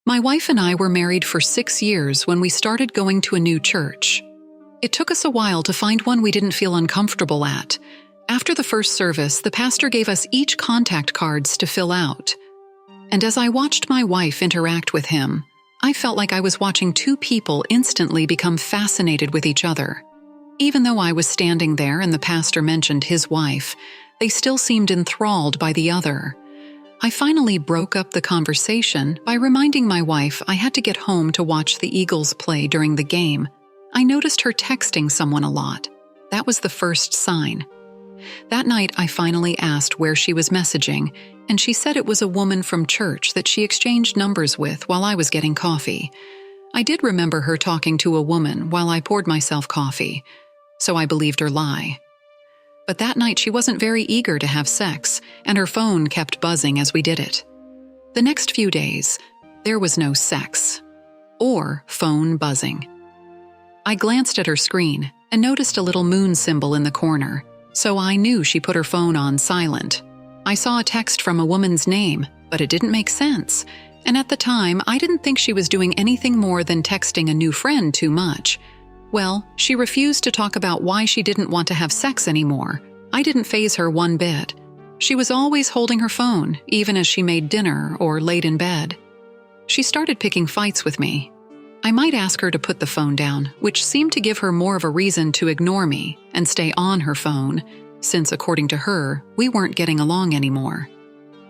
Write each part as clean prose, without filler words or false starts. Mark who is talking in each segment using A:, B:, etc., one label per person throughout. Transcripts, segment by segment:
A: My wife and I were married for 6 years when we started going to a new church. It took us a while to find one we didn't feel uncomfortable at. After the first service, the pastor gave us each contact cards to fill out. And as I watched my wife interact with him, I felt like I was watching two people instantly become fascinated with each other. Even though I was standing there and the pastor mentioned his wife, they still seemed enthralled by the other. I finally broke up the conversation by reminding my wife I had to get home to watch the Eagles play during the game. I noticed her texting someone a lot. That was the first sign. That night, I finally asked where she was messaging, and she said it was a woman from church that she exchanged numbers with while I was getting coffee. I did remember her talking to a woman while I poured myself coffee, so I believed her lie. But that night she wasn't very eager to have sex, and her phone kept buzzing as we did it. The next few days, there was no sex or phone buzzing. I glanced at her screen and noticed a little moon symbol in the corner, so I knew she put her phone on silent. I saw a text from a woman's name, but it didn't make sense, and at the time I didn't think she was doing anything more than texting a new friend too much. Well, she refused to talk about why she didn't want to have sex anymore. I didn't faze her one bit. She was always holding her phone, even as she made dinner or laid in bed. She started picking fights with me. I might ask her to put the phone down, which seemed to give her more of a reason to ignore me and stay on her phone, since, according to her, we weren't getting along anymore.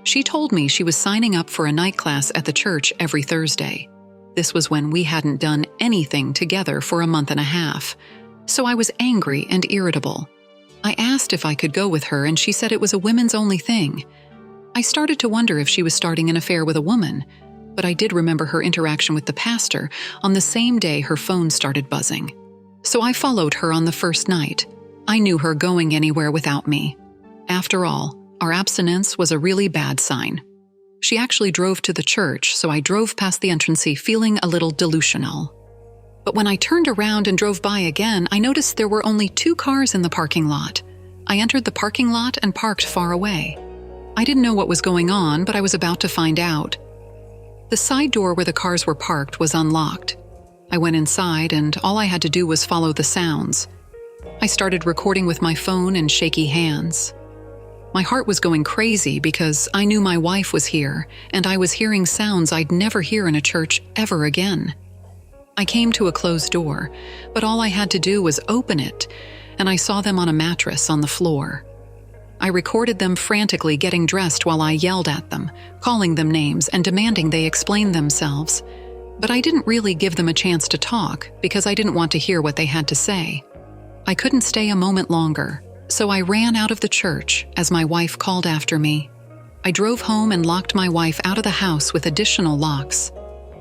A: She told me she was signing up for a night class at the church every Thursday. This was when we hadn't done anything together for a month and a half, so I was angry and irritable. I asked if I could go with her, and she said it was a women's-only thing. I started to wonder if she was starting an affair with a woman, but I did remember her interaction with the pastor on the same day her phone started buzzing. So I followed her on the first night. I knew her going anywhere without me. After all, our abstinence was a really bad sign. She actually drove to the church, so I drove past the entrancey feeling a little delusional. But when I turned around and drove by again, I noticed there were only 2 cars in the parking lot. I entered the parking lot and parked far away. I didn't know what was going on, but I was about to find out. The side door where the cars were parked was unlocked. I went inside, and all I had to do was follow the sounds. I started recording with my phone and shaky hands. My heart was going crazy because I knew my wife was here, and I was hearing sounds I'd never hear in a church ever again. I came to a closed door, but all I had to do was open it, and I saw them on a mattress on the floor. I recorded them frantically getting dressed while I yelled at them, calling them names and demanding they explain themselves. But I didn't really give them a chance to talk because I didn't want to hear what they had to say. I couldn't stay a moment longer, so I ran out of the church as my wife called after me. I drove home and locked my wife out of the house with additional locks.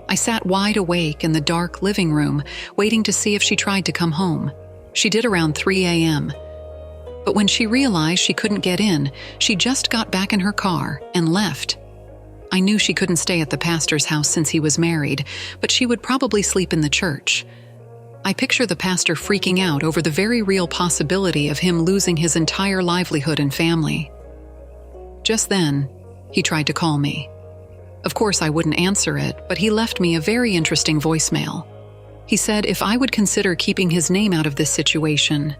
A: I sat wide awake in the dark living room, waiting to see if she tried to come home. She did around 3 a.m. But when she realized she couldn't get in, she just got back in her car and left. I knew she couldn't stay at the pastor's house since he was married, but she would probably sleep in the church. I picture the pastor freaking out over the very real possibility of him losing his entire livelihood and family. Just then, he tried to call me. Of course, I wouldn't answer it, but he left me a very interesting voicemail. He said if I would consider keeping his name out of this situation,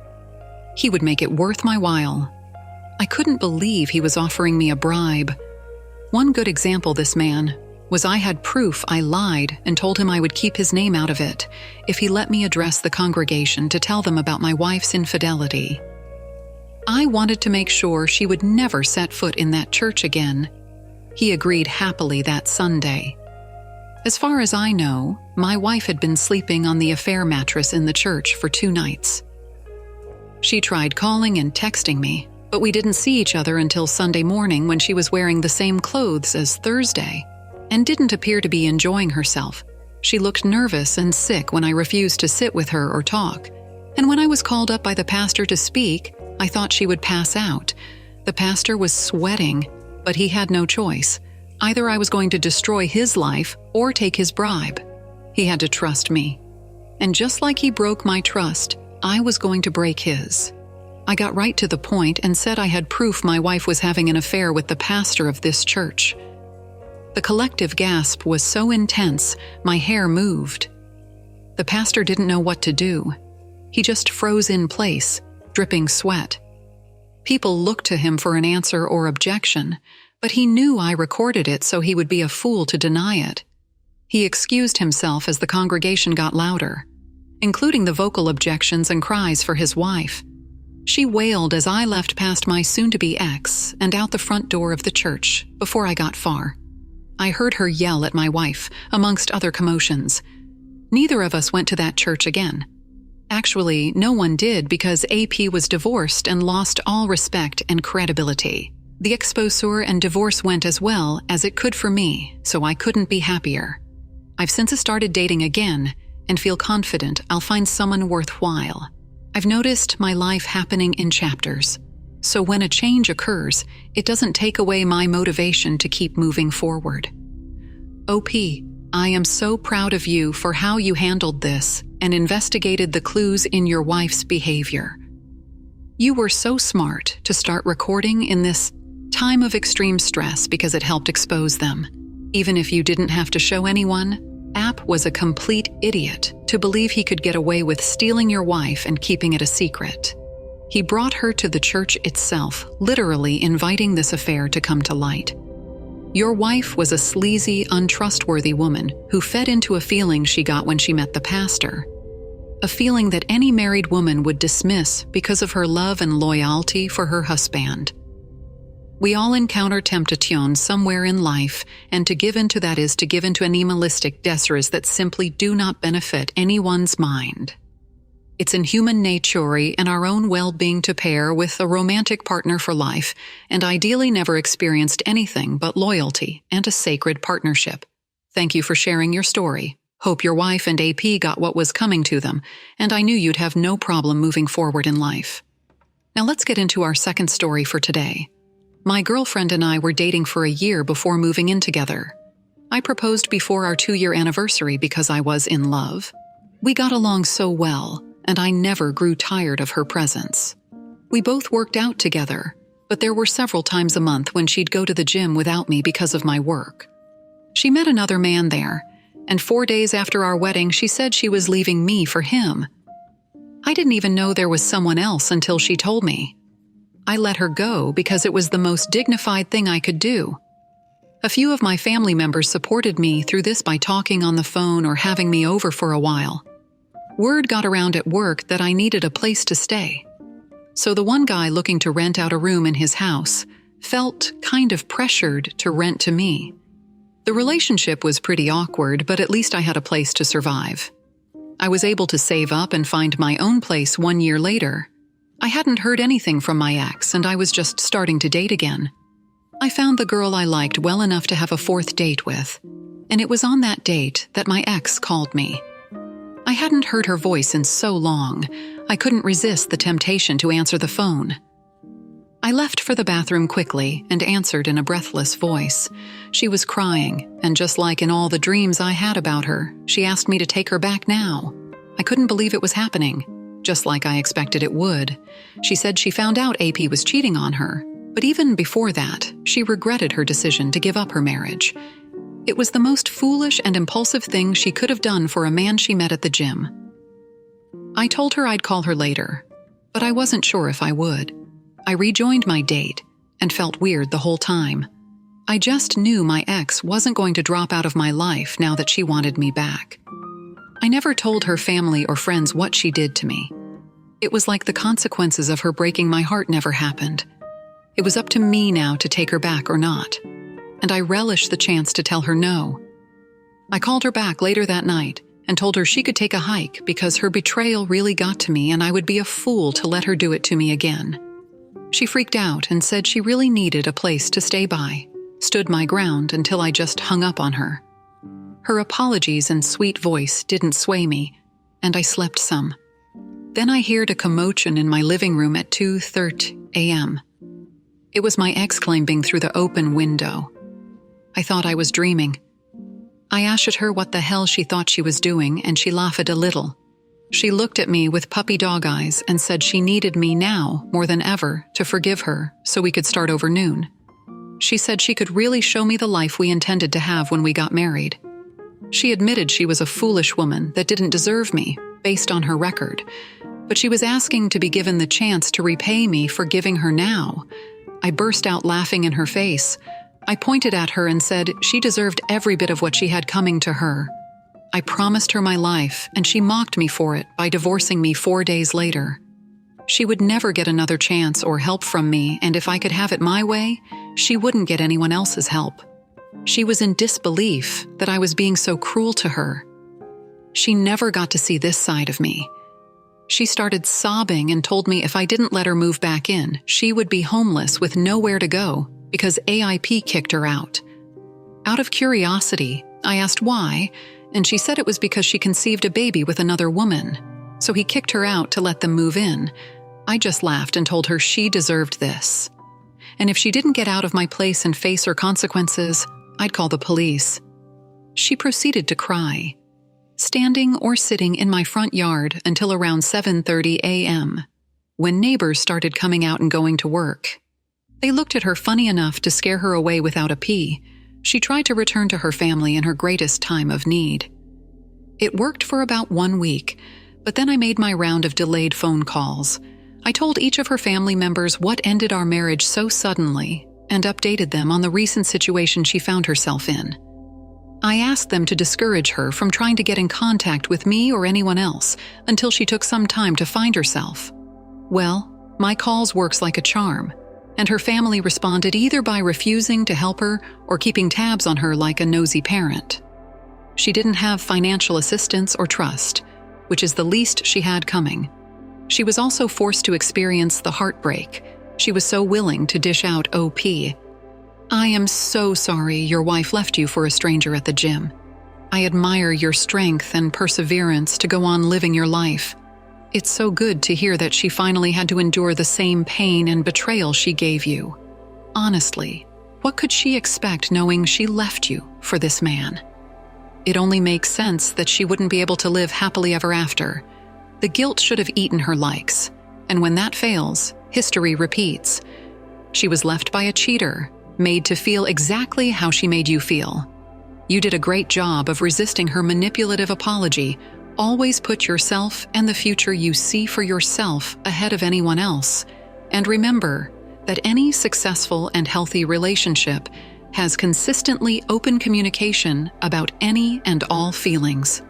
A: he would make it worth my while. I couldn't believe he was offering me a bribe. One good example, this man, was I had proof I lied and told him I would keep his name out of it if he let me address the congregation to tell them about my wife's infidelity. I wanted to make sure she would never set foot in that church again. He agreed happily that Sunday. As far as I know, my wife had been sleeping on the affair mattress in the church for 2 nights. She tried calling and texting me, but we didn't see each other until Sunday morning when she was wearing the same clothes as Thursday and didn't appear to be enjoying herself. She looked nervous and sick when I refused to sit with her or talk, and when I was called up by the pastor to speak, I thought she would pass out. The pastor was sweating, but he had no choice. Either I was going to destroy his life or take his bribe. He had to trust me. And just like he broke my trust, I was going to break his. I got right to the point and said I had proof my wife was having an affair with the pastor of this church. The collective gasp was so intense, my hair moved. The pastor didn't know what to do. He just froze in place, dripping sweat. People looked to him for an answer or objection, but he knew I recorded it, so he would be a fool to deny it. He excused himself as the congregation got louder, including the vocal objections and cries for his wife. She wailed as I left past my soon-to-be ex and out the front door of the church before I got far. I heard her yell at my wife, amongst other commotions. Neither of us went to that church again. Actually, no one did, because AP was divorced and lost all respect and credibility. The exposure and divorce went as well as it could for me, so I couldn't be happier. I've since started dating again and feel confident I'll find someone worthwhile. I've noticed my life happening in chapters, so when a change occurs, it doesn't take away my motivation to keep moving forward. OP, I am so proud of you for how you handled this and investigated the clues in your wife's behavior. You were so smart to start recording in this time of extreme stress because it helped expose them. Even if you didn't have to show anyone, App was a complete idiot to believe he could get away with stealing your wife and keeping it a secret. He brought her to the church itself, literally inviting this affair to come to light. Your wife was a sleazy, untrustworthy woman who fed into a feeling she got when she met the pastor. A feeling that any married woman would dismiss because of her love and loyalty for her husband. We all encounter temptation somewhere in life, and to give into that is to give into animalistic desires that simply do not benefit anyone's mind. It's in human nature and our own well-being to pair with a romantic partner for life, and ideally never experienced anything but loyalty and a sacred partnership. Thank you for sharing your story. Hope your wife and AP got what was coming to them, and I knew you'd have no problem moving forward in life. Now let's get into our second story for today. My girlfriend and I were dating for a year before moving in together. I proposed before our 2-year anniversary because I was in love. We got along so well, and I never grew tired of her presence. We both worked out together, but there were several times a month when she'd go to the gym without me because of my work. She met another man there, and 4 days after our wedding, she said she was leaving me for him. I didn't even know there was someone else until she told me. I let her go because it was the most dignified thing I could do. A few of my family members supported me through this by talking on the phone or having me over for a while. Word got around at work that I needed a place to stay. So the one guy looking to rent out a room in his house felt kind of pressured to rent to me. The relationship was pretty awkward, but at least I had a place to survive. I was able to save up and find my own place 1 year later. I hadn't heard anything from my ex, and I was just starting to date again. I found the girl I liked well enough to have a 4th date with, and it was on that date that my ex called me. I hadn't heard her voice in so long, I couldn't resist the temptation to answer the phone. I left for the bathroom quickly and answered in a breathless voice. She was crying, and just like in all the dreams I had about her, she asked me to take her back now. I couldn't believe it was happening. Just like I expected it would. She said she found out AP was cheating on her, but even before that, she regretted her decision to give up her marriage. It was the most foolish and impulsive thing she could have done for a man she met at the gym. I told her I'd call her later, but I wasn't sure if I would. I rejoined my date and felt weird the whole time. I just knew my ex wasn't going to drop out of my life now that she wanted me back. I never told her family or friends what she did to me. It was like the consequences of her breaking my heart never happened. It was up to me now to take her back or not, and I relished the chance to tell her no. I called her back later that night and told her she could take a hike because her betrayal really got to me and I would be a fool to let her do it to me again. She freaked out and said she really needed a place to stay by, stood my ground until I just hung up on her. Her apologies and sweet voice didn't sway me, and I slept some. Then I heard a commotion in my living room at 2:30 a.m. It was my ex climbing through the open window. I thought I was dreaming. I asked her what the hell she thought she was doing, and she laughed a little. She looked at me with puppy dog eyes and said she needed me now more than ever to forgive her so we could start over noon. She said she could really show me the life we intended to have when we got married. She admitted she was a foolish woman that didn't deserve me, based on her record, but she was asking to be given the chance to repay me for giving her now. I burst out laughing in her face. I pointed at her and said she deserved every bit of what she had coming to her. I promised her my life, and she mocked me for it by divorcing me 4 days later. She would never get another chance or help from me, and if I could have it my way, she wouldn't get anyone else's help. She was in disbelief that I was being so cruel to her. She never got to see this side of me. She started sobbing and told me if I didn't let her move back in, she would be homeless with nowhere to go because AIP kicked her out. Out of curiosity, I asked why, and she said it was because she conceived a baby with another woman, so he kicked her out to let them move in. I just laughed and told her she deserved this. And if she didn't get out of my place and face her consequences, I'd call the police. She proceeded to cry, standing or sitting in my front yard until around 7:30 a.m., when neighbors started coming out and going to work. They looked at her funny enough to scare her away without a pee. She tried to return to her family in her greatest time of need. It worked for about 1 week, but then I made my round of delayed phone calls. I told each of her family members what ended our marriage so suddenly and updated them on the recent situation she found herself in. I asked them to discourage her from trying to get in contact with me or anyone else until she took some time to find herself. Well, my calls works like a charm, and her family responded either by refusing to help her or keeping tabs on her like a nosy parent. She didn't have financial assistance or trust, which is the least she had coming. She was also forced to experience the heartbreak. She was so willing to dish out OP. I am so sorry your wife left you for a stranger at the gym. I admire your strength and perseverance to go on living your life. It's so good to hear that she finally had to endure the same pain and betrayal she gave you. Honestly, what could she expect knowing she left you for this man? It only makes sense that she wouldn't be able to live happily ever after. The guilt should have eaten her likes, and when that fails, history repeats. She was left by a cheater, made to feel exactly how she made you feel. You did a great job of resisting her manipulative apology. Always put yourself and the future you see for yourself ahead of anyone else. And remember that any successful and healthy relationship has consistently open communication about any and all feelings.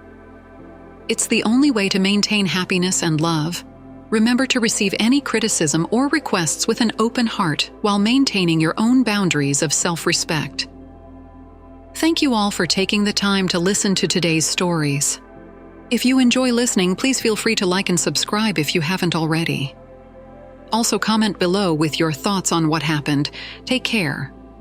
A: It's the only way to maintain happiness and love. Remember to receive any criticism or requests with an open heart while maintaining your own boundaries of self-respect. Thank you all for taking the time to listen to today's stories. If you enjoy listening, please feel free to like and subscribe if you haven't already. Also, comment below with your thoughts on what happened. Take care,